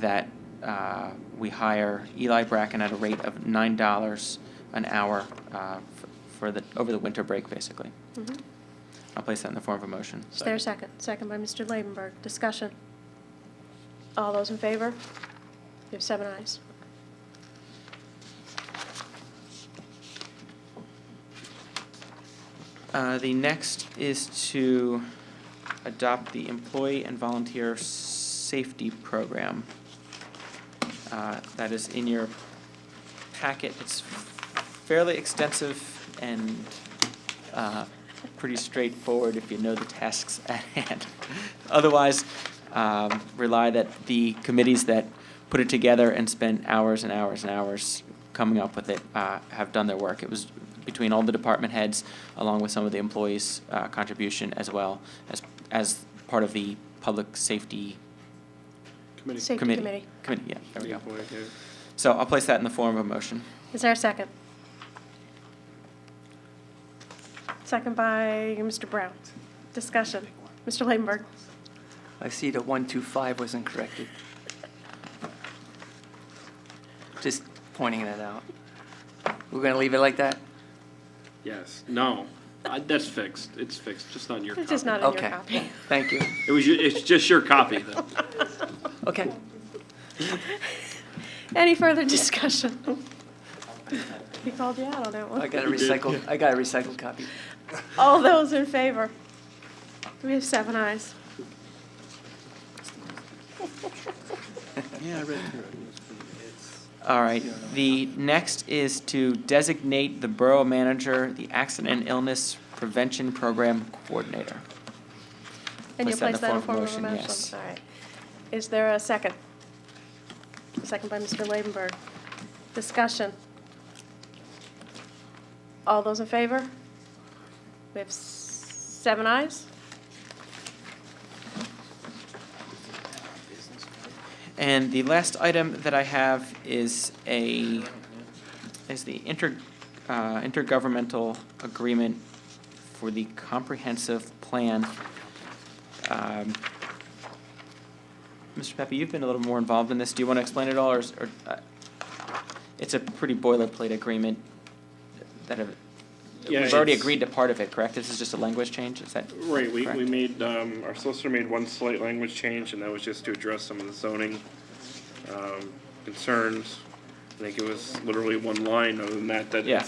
that we hire Eli Bracken at a rate of $9 an hour over the winter break, basically. Mhm. I'll place that in the form of a motion. Is there a second? Second by Mr. Lavenberg. Discussion? All those in favor? We have 7 ayes. The next is to adopt the Employee and Volunteer Safety Program. That is in your packet. It's fairly extensive and pretty straightforward if you know the tasks at hand. Otherwise, rely that the committees that put it together and spent hours and hours and hours coming up with it have done their work. It was between all the department heads, along with some of the employees' contribution, as well as part of the Public Safety Safety Committee. Committee. Yeah, there we go. Boy, yeah. So I'll place that in the form of a motion. Is there a second? Second by Mr. Brown. Discussion? Mr. Lavenberg. I see the 125 wasn't corrected. Just pointing that out. We're going to leave it like that? Yes. No. That's fixed. It's fixed. Just not your copy. It's just not in your Okay. copy. Thank you. It's just your copy, though. Okay. Any further discussion? He called you out on that one. I got a recycled copy. All those in favor? We have 7 ayes. Yeah, I read through it. All right. The next is to designate the borough manager the Accident and Illness Prevention Program Coordinator. And you Place place that in form of a motion? yes. All right. Is there a second? A second by Mr. Lavenberg. Discussion? All those in favor? We have 7 ayes. And the last item that I have is the intergovernmental agreement for the comprehensive plan. Mr. Pepe, you've been a little more involved in this. Do you want to explain it all, or it's a pretty boilerplate agreement that Yeah, we've already it's- agreed to part of it, correct? This is just a language change, is that Right, we correct? made, our solicitor made one slight language change, and that was just to address some of the zoning concerns. I think it was literally one line, other than that, Yeah.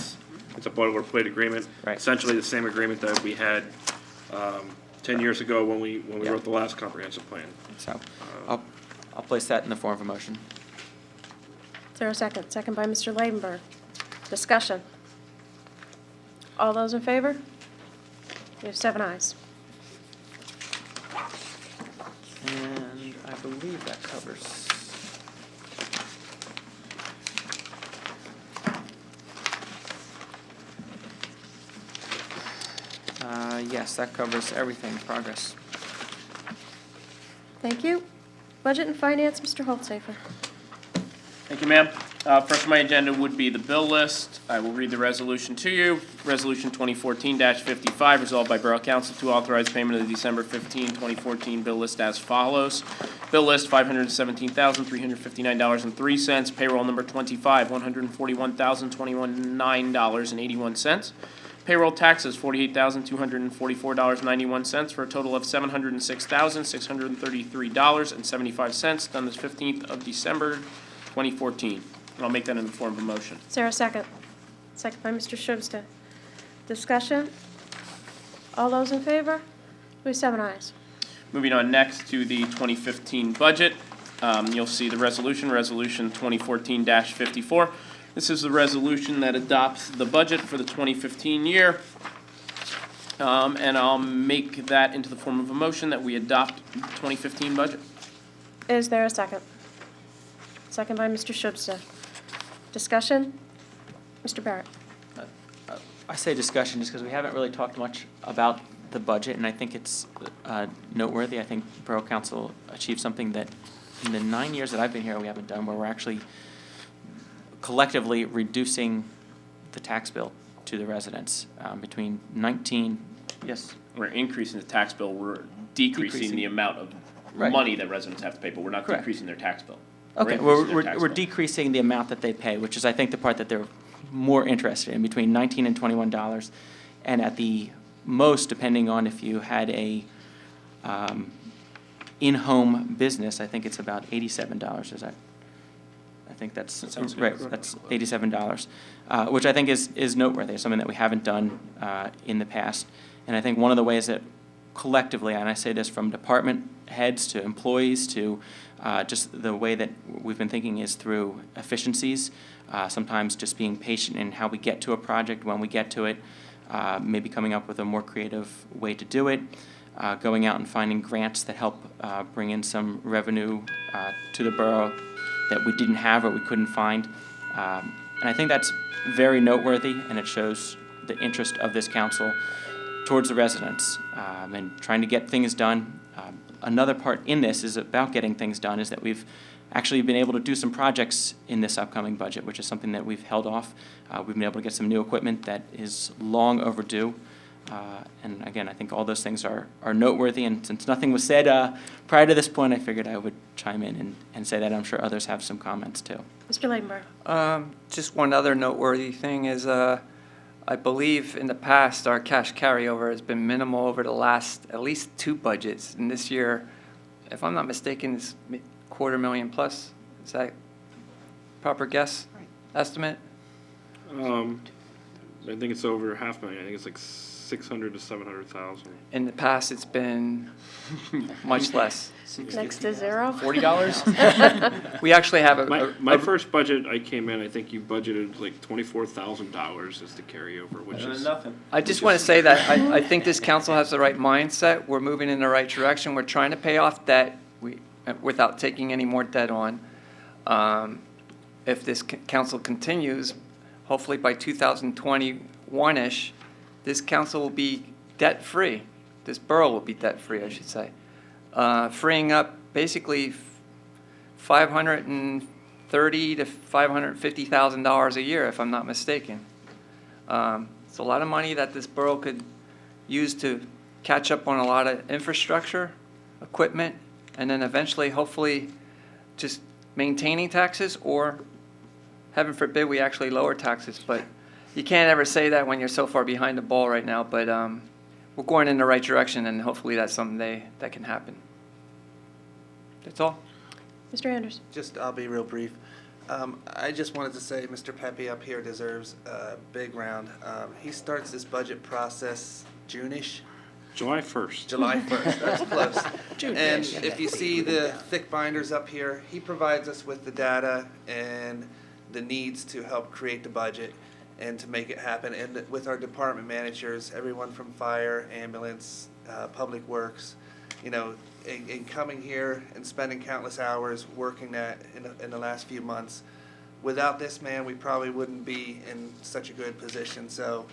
it's a boilerplate agreement. Right. Essentially the same agreement that we had 10 years ago when we Yeah. wrote the last comprehensive plan. So, I'll place that in the form of a motion. Is there a second? Second by Mr. Labenberg. Discussion. All those in favor? We have 7 ayes. And I believe that covers. Yes, that covers everything, progress. Thank you. Budget and Finance, Mr. Holtsafer. Thank you, ma'am. First on my agenda would be the bill list. I will read the resolution to you. Resolution 2014-55, resolved by Borough Council to authorize payment of the December 15, 2014 bill list as follows. Bill list, $517,359.03. Payroll number 25, $141,021.81. Payroll taxes, $48,244.91, for a total of $706,633.75, done this 15th of December, 2014. And I'll make that in the form of a motion. Is there a second? Second by Mr. Shubsta. Discussion. All those in favor? We have 7 ayes. Moving on next to the 2015 budget, you'll see the resolution, Resolution 2014-54. This is the resolution that adopts the budget for the 2015 year. And I'll make that into the form of a motion that we adopt the 2015 budget. Is there a second? Second by Mr. Shubsta. Discussion. Mr. Barrett. I say discussion just because we haven't really talked much about the budget, and I think it's noteworthy. I think Borough Council achieved something that in the 9 years that I've been here we haven't done, where we're actually collectively reducing the tax bill to the residents between 19, yes, We're increasing the tax bill, we're decreasing the amount of Right. money that residents have to pay, but we're not Correct. decreasing their tax bill. okay, increasing their we're tax we're bill. decreasing the amount that they pay, which is I think the part that they're more interested in, between $19 and $21, and at the most, depending on if you had a in-home business, I think it's about $87. Is that? I think That sounds good. right. That's $87, which I think is noteworthy. It's something that we haven't done in the past, and I think one of the ways that collectively, and I say this from department heads to employees to just the way that we've been thinking is through efficiencies. Sometimes just being patient in how we get to a project, when we get to it, maybe coming up with a more creative way to do it, going out and finding grants that help bring in some revenue to the borough that we didn't have or we couldn't find. And I think that's very noteworthy, and it shows the interest of this council towards the residents and trying to get things done. Another part in this is about getting things done is that we've actually been able to do some projects in this upcoming budget, which is something that we've held off. We've been able to get some new equipment that is long overdue. And again, I think all those things are noteworthy, and since nothing was said prior to this point, I figured I would chime in and say that. I'm sure others have some comments too. Mr. Labenberg. Just one other noteworthy thing is, I believe in the past, our cash carryover has been minimal over the last at least 2 budgets. And this year, if I'm not mistaken, it's $250,000 plus. Is that proper guess, estimate? I think it's over $500,000. I think it's like 600 to 700,000. In the past, it's been much less. Next to zero. $40? We actually have My first budget, I came in, I think you budgeted like $24,000 as the carryover, which is. Nothing. I just want to say that I think this council has the right mindset. We're moving in the right direction. We're trying to pay off debt without taking any more debt on. If this council continues, hopefully by 2020, 1-ish, this council will be debt-free. This borough will be debt-free, I should say. Freeing up basically $530,000 to $550,000 a year, if I'm not mistaken. It's a lot of money that this borough could use to catch up on a lot of infrastructure, equipment, and then eventually, hopefully, just maintaining taxes, or heaven forbid, we actually lower taxes. But you can't ever say that when you're so far behind the ball right now. But we're going in the right direction, and hopefully that's someday that can happen. That's all. Mr. Anderson? I'll be real brief. I just wanted to say Mr. Pepe up here deserves a big round. He starts this budget process June-ish. July 1st. July 1st, that's close. And if you see the thick binders up here, he provides us with the data and the needs to help create the budget and to make it happen. And with our department managers, everyone from fire, ambulance, public works, you know, in coming here and spending countless hours working that in the last few months. Without this man, we probably wouldn't be in such a good position. So,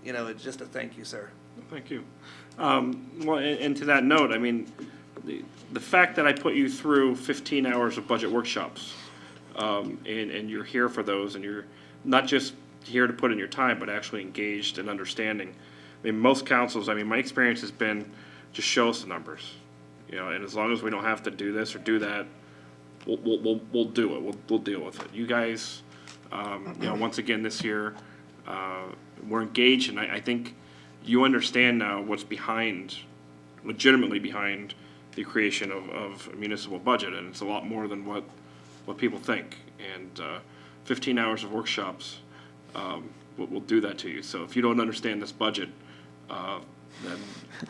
you know, it's just a thank you, sir. Thank you. Well, and to that note, I mean, the fact that I put you through 15 hours of budget workshops, and you're here for those, and you're not just here to put in your time, but actually engaged and understanding. I mean, most councils, I mean, my experience has been just show us the numbers, you know, and as long as we don't have to do this or do that, we'll do it. We'll deal with it. You guys, you know, once again this year, we're engaged, and I think you understand now what's legitimately behind the creation of a municipal budget, and it's a lot more than what people think. And 15 hours of workshops will do that to you. So if you don't understand this budget, then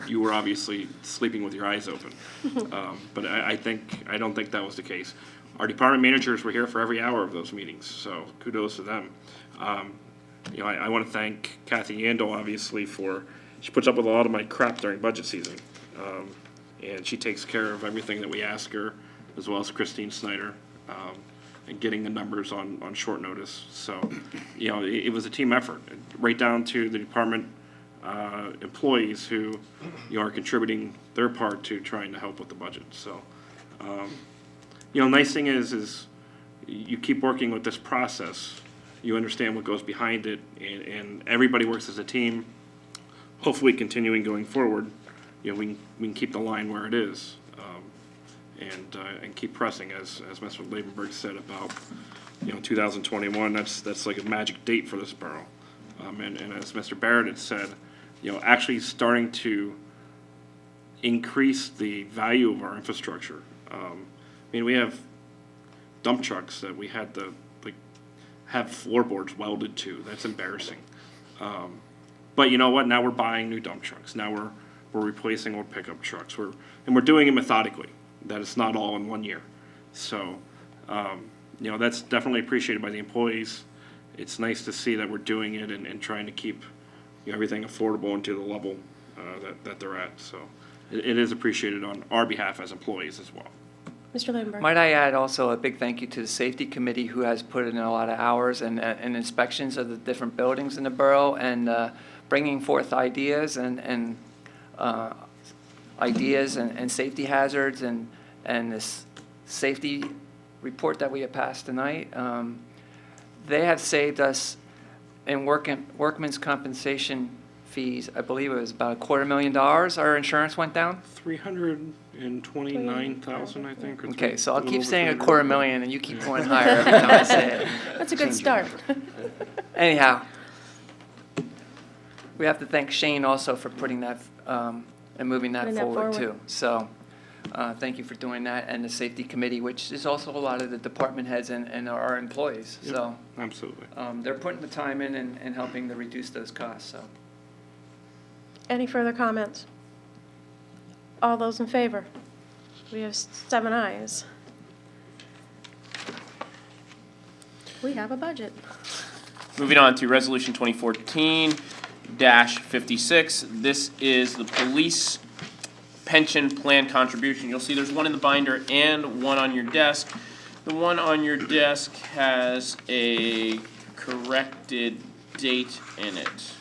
you were obviously sleeping with your eyes open. But I don't think that was the case. Our department managers were here for every hour of those meetings, so kudos to them. You know, I want to thank Kathy Yandel, obviously, she puts up with a lot of my crap during budget season. And she takes care of everything that we ask her, as well as Christine Snyder, and getting the numbers on short notice. So, you know, it was a team effort, right down to the department employees who, you know, are contributing their part to trying to help with the budget. So, you know, nice thing is you keep working with this process. You understand what goes behind it, and everybody works as a team. Hopefully, continuing going forward, you know, we can keep the line where it is, and keep pressing, as Mr. Lavenberg said about, you know, 2021. That's like a magic date for this borough, and as Mr. Barrett had said, you know, actually starting to increase the value of our infrastructure. I mean, we have dump trucks that we had to have floorboards welded to. That's embarrassing. But you know what? Now we're buying new dump trucks. Now we're replacing old pickup trucks. We're doing it methodically. That it's not all in one year. So, you know, that's definitely appreciated by the employees. It's nice to see that we're doing it and trying to keep, you know, everything affordable and to the level that they're at. So it is appreciated on our behalf as employees as well. Mr. Lavenberg? Might I add also a big thank you to the safety committee, who has put in a lot of hours and inspections of the different buildings in the borough, and bringing forth ideas and safety hazards and this safety report that we have passed tonight. They have saved us in workman's compensation fees. I believe it was about $250,000 our insurance went down. 329,000, I think. Okay, so I'll keep saying $250,000, and you keep going higher every time I say it. That's a good start. Anyhow, we have to thank Shane also for putting that and moving that forward too. So, thank you for doing that, and the safety committee, which is also a lot of the department heads and our employees. Yep, so, absolutely. They're putting the time in and helping to reduce those costs. So, Any further comments? All those in favor? We have 7 ayes. We have a budget. Moving on to Resolution 2014-56. This is the police pension plan contribution. You'll see there's one in the binder and one on your desk. The one on your desk has a corrected date in it.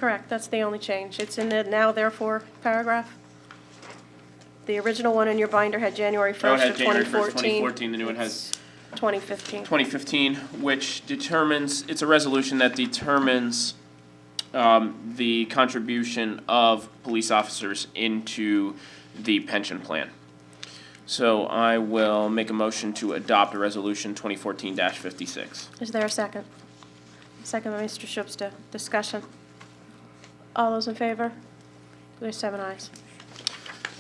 Correct, that's the only change. It's in the now therefore paragraph. The original one in your binder had January Oh, it 1st had of January 1st, 2014. 2014, the new one has 2015. 2015, which determines, it's a resolution that determines the contribution of police officers into the pension plan. So I will make a motion to adopt a resolution 2014-56. Is there a second? Second by Mr. Schubsta. Discussion. All those in favor? There's 7 ayes.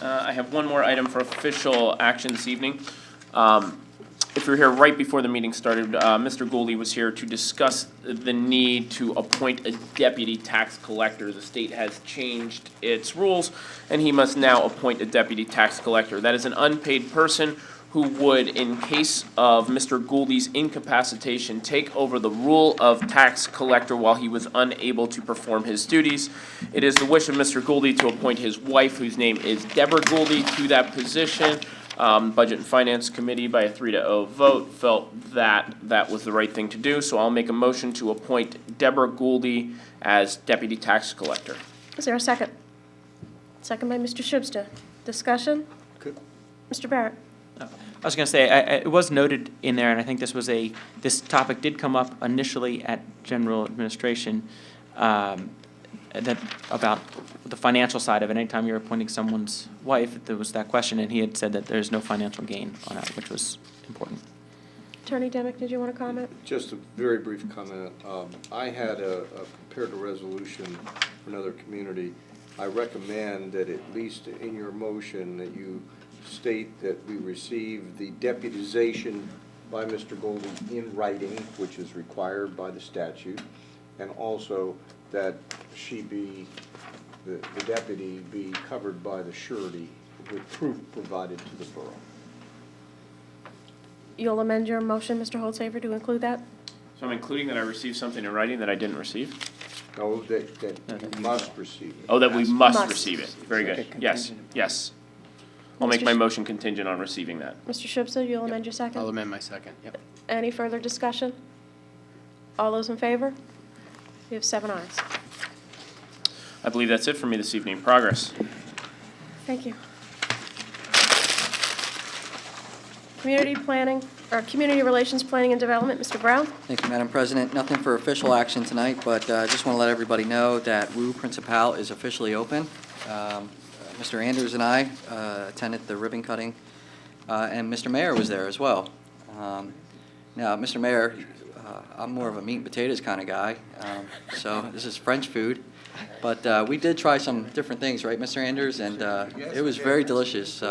I have one more item for official action this evening. If you're here right before the meeting started, Mr. Gouldy was here to discuss the need to appoint a deputy tax collector. The state has changed its rules, and he must now appoint a deputy tax collector. That is an unpaid person who would, in case of Mr. Gouldy's incapacitation, take over the role of tax collector while he was unable to perform his duties. It is the wish of Mr. Gouldy to appoint his wife, whose name is Deborah Gouldy, to that position. Budget and Finance Committee, by a 3-0 vote, felt that that was the right thing to do, so I'll make a motion to appoint Deborah Gouldy as deputy tax collector. Is there a second? Second by Mr. Schubsta. Discussion? Mr. Barrett? I was going to say, it was noted in there, and I think this topic did come up initially at general administration, that about the financial side of it. Anytime you're appointing someone's wife, there was that question, and he had said that there's no financial gain on that, which was important. Attorney Demick, did you want to comment? Just a very brief comment. I had prepared a resolution for another community. I recommend that at least in your motion that you state that we receive the deputization by Mr. Gouldy in writing, which is required by the statute, and also that she be, the deputy be covered by the surety with proof provided to the borough. You'll amend your motion, Mr. Holdshaver, to include that? So I'm including that I received something in writing that I didn't receive? No, that you must receive it. Oh, that we must Must. receive it. Very good. Okay, Yes, contingent. yes. I'll make my motion contingent on receiving that. Mr. Schubsta, you'll amend your second? I'll amend my second, yep. Any further discussion? All those in favor? We have 7 ayes. I believe that's it for me this evening. Progress. Thank you. Community planning, or Community Relations Planning and Development, Mr. Brown? Thank you, Madam President. Nothing for official action tonight, but I just want to let everybody know that Rue Principal is officially open. Mr. Anders and I attended the ribbon cutting, and Mr. Mayor was there as well. Now, Mr. Mayor, I'm more of a meat and potatoes kind of guy, so this is French food. But we did try some different things, right, Mr. Anders? And it was very delicious.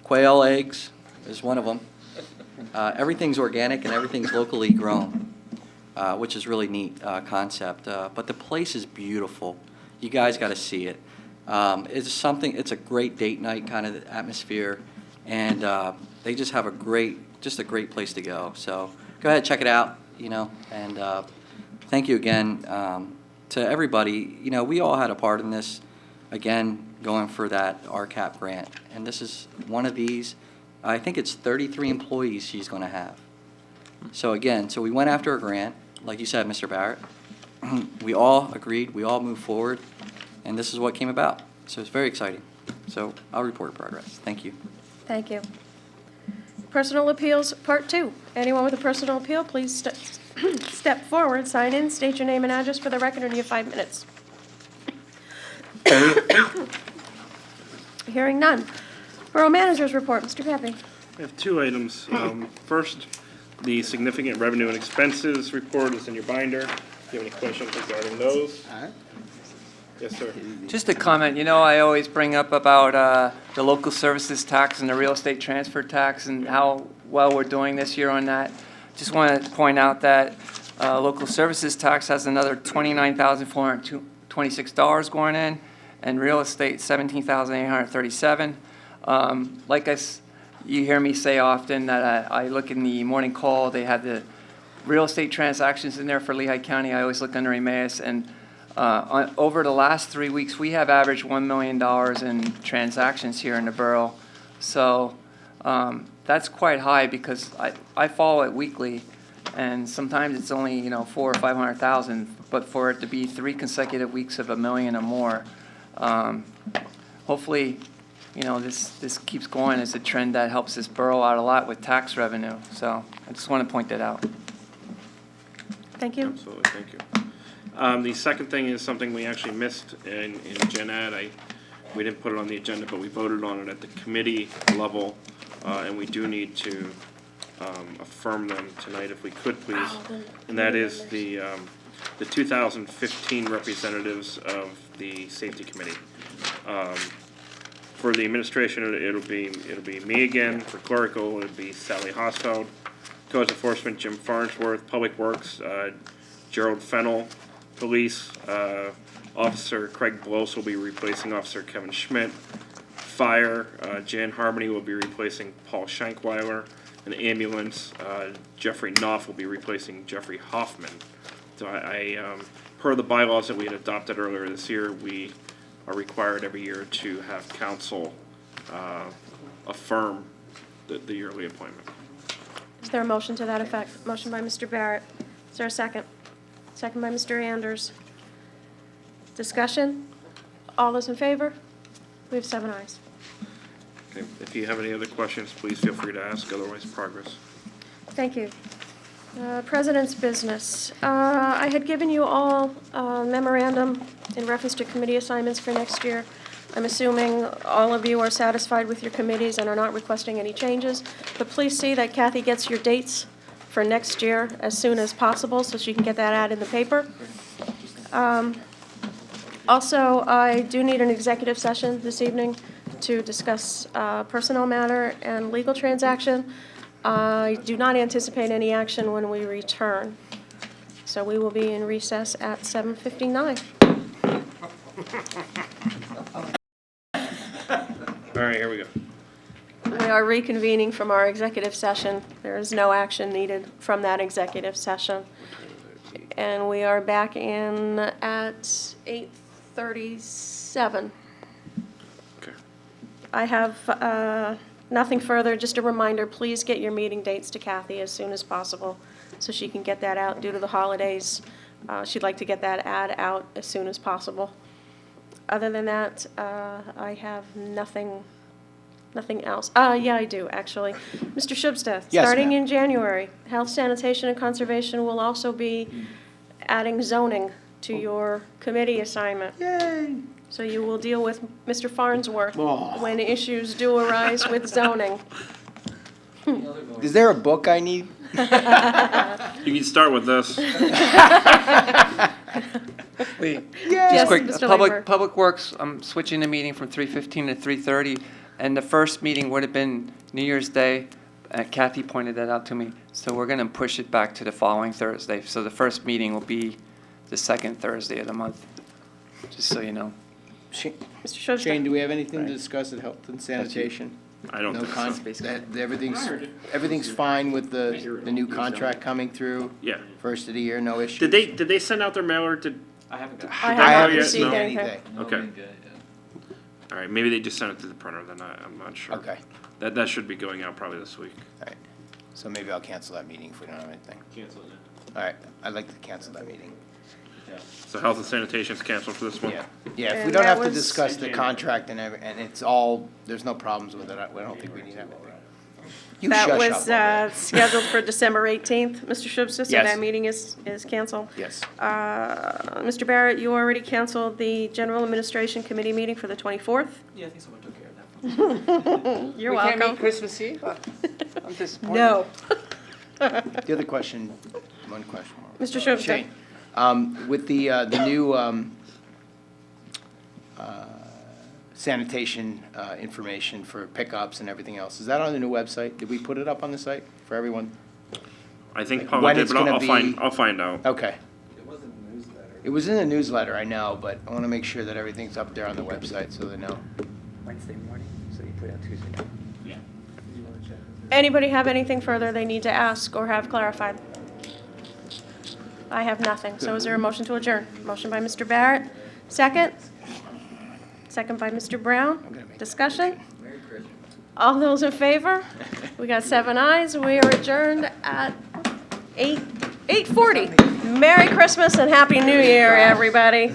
Quail eggs is one of them. Everything's organic and everything's locally grown, which is really neat concept. But the place is beautiful. You guys got to see it. It's a great date night kind of atmosphere, and they just have a great place to go. So go ahead, check it out, and thank you again to everybody. We all had a part in this, again, going for that RCAP grant, and this is one of these. I think it's 33 employees she's going to have. So again, we went after a grant, like you said, Mr. Barrett. We all agreed, we all moved forward, and this is what came about. So it's very exciting. So I'll report progress. Thank you. Thank you. Personal appeals, Part 2. Anyone with a personal appeal, please step forward, sign in, state your name and address for the record, and you have 5 minutes. Hearing none. Borough Manager's Report, Mr. Pepe. I have 2 items. First, the significant revenue and expenses report is in your binder. Do you have any questions regarding those? All right. Yes, sir. Just a comment, I always bring up about the local services tax and the real estate transfer tax and how well we're doing this year on that. Just want to point out that local services tax has another $29,426 going in, and real estate $17,837. You hear me say often that I look in the morning call, they have the real estate transactions in there for Lehigh County. I always look under Emmaus, and over the last 3 weeks, we have averaged $1 million in transactions here in the borough. So that's quite high because I follow it weekly, And sometimes it's only, 400 or 500,000, but for it to be 3 consecutive weeks of $1 million or more, hopefully, this keeps going as a trend that helps this borough out a lot with tax revenue. So I just want to point that out. Thank you. Absolutely, thank you. The second thing is something we actually missed in Gen Ed. We didn't put it on the agenda, but we voted on it at the committee level, and we do need to affirm them tonight if we could, please. And that is the 2015 representatives of the safety committee. For the administration, it'll be me again. For clerical, it'll be Sally Hosfeld. Codes enforcement, Jim Farnsworth. Public Works, Gerald Fennel. Police, Officer Craig Bloss will be replacing Officer Kevin Schmidt. Fire, Jan Harmony will be replacing Paul Shankweiler. And ambulance, Jeffrey Knopf will be replacing Jeffrey Hoffman. So per the bylaws that we had adopted earlier this year, we are required every year to have council affirm the yearly appointment. Is there a motion to that effect? Motion by Mr. Barrett. Is there a second? Second by Mr. Anders. Discussion? All those in favor? We have 7 ayes. Okay. If you have any other questions, please feel free to ask. Otherwise, progress. Thank you. President's business. I had given you all a memorandum in reference to committee assignments for next year. I'm assuming all of you are satisfied with your committees and are not requesting any changes. But please see that Kathy gets your dates for next year as soon as possible so she can get that ad in the paper. Also, I do need an executive session this evening to discuss personnel matter and legal transaction. I do not anticipate any action when we return. So we will be in recess at 7:59. All right, here we go. We are reconvening from our executive session. There is no action needed from that executive session. And we are back in at 8:37. Okay. I have nothing further. Just a reminder, please get your meeting dates to Kathy as soon as possible so she can get that out due to the holidays. She'd like to get that ad out as soon as possible. Other than that, I have nothing else. Yeah, I do, actually. Mr. Shubstadt, Yes, starting ma'am. in January, Health, Sanitation, and Conservation will also be adding zoning to your committee assignment. Yay! So you will deal with Mr. Farnsworth Oh. when issues do arise with zoning. Is there a book I need? You can start with this. Yes, Just quick, Mr. Labor. Public Works, I'm switching the meeting from 3:15 to 3:30, and the first meeting would have been New Year's Day. Kathy pointed that out to me, so we're gonna push it back to the following Thursday. So the first meeting will be the second Thursday of the month, just so you know. Mr. Shubstadt. Shane, do we have anything to discuss at Health and Sanitation? I don't No think so. everything's fine with the new contract coming through? Yeah. First of the year, no issue? Did they send out their mailer? I haven't got. I I have not haven't yet? received No. anything. Okay. All right, maybe they just sent it to the printer, then I'm not sure. Okay, That should be going out probably this week. all right. So maybe I'll cancel that meeting if we don't have anything. Cancel it. All right, I'd like to cancel that meeting. So health and sanitation's canceled for this month? Yeah, if we And don't that have to was- discuss the contract and it's all, there's no problems with it, I don't think we need everything. You That shush was up over scheduled for December 18th, Mr. Shubstadt, so Yes. that meeting is canceled. there. Yes. Mr. Barrett, you already canceled the General Administration Committee meeting for the 24th. Yeah, I think someone took care of that. You're We can't welcome. meet Christmas Eve? I'm disappointed. No. The other question, one question more. Mr. Shubstadt. Shane, with the new sanitation information for pickups and everything else, is that on the new website? Did we put it up on the site for everyone? I think When public did, it's but gonna I'll find out. Okay. It was in the newsletter, I know, but I want to make sure that everything's up there on the website so they know. Wednesday morning, so you put it out Tuesday night. Anybody have anything further they need to ask or have clarified? I have nothing. So is there a motion to adjourn? Motion by Mr. Barrett, second? Second by Mr. Brown. Discussion? All those in favor? We got 7 ayes. We are adjourned at 8:40. Merry Christmas and Happy New Year, everybody.